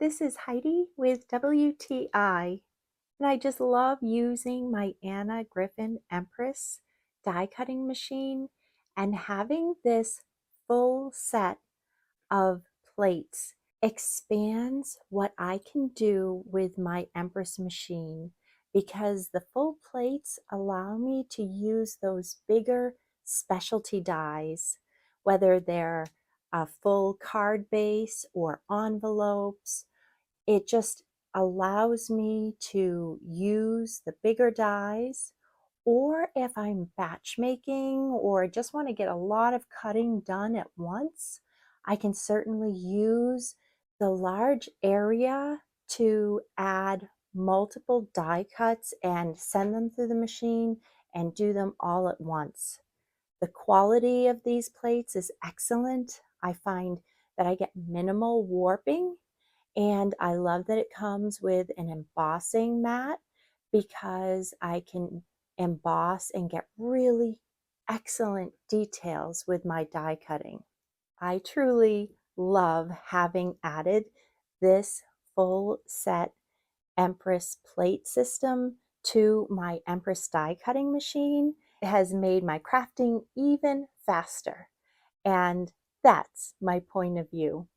This is Heidi with WTI, and I just love using my Griffin Empress die cutting machine and having this full set of plates expands what I can do with my Empress machine because the full plates allow me to use those bigger specialty dies, whether they're a full card base or envelopes. It just allows me to use the bigger dies, or if I'm batch making or just want to get a lot of cutting done at once, I can certainly use the large area to add multiple die cuts and send them through the machine and do them all at once. The quality of these plates is excellent. I find that I get minimal warping, and I love that it comes with an embossing mat because I can emboss and get really excellent details with my die cutting. I truly love having added this full set Empress plate system to my Empress die cutting machine. It has made my crafting even faster, and that's my point of view.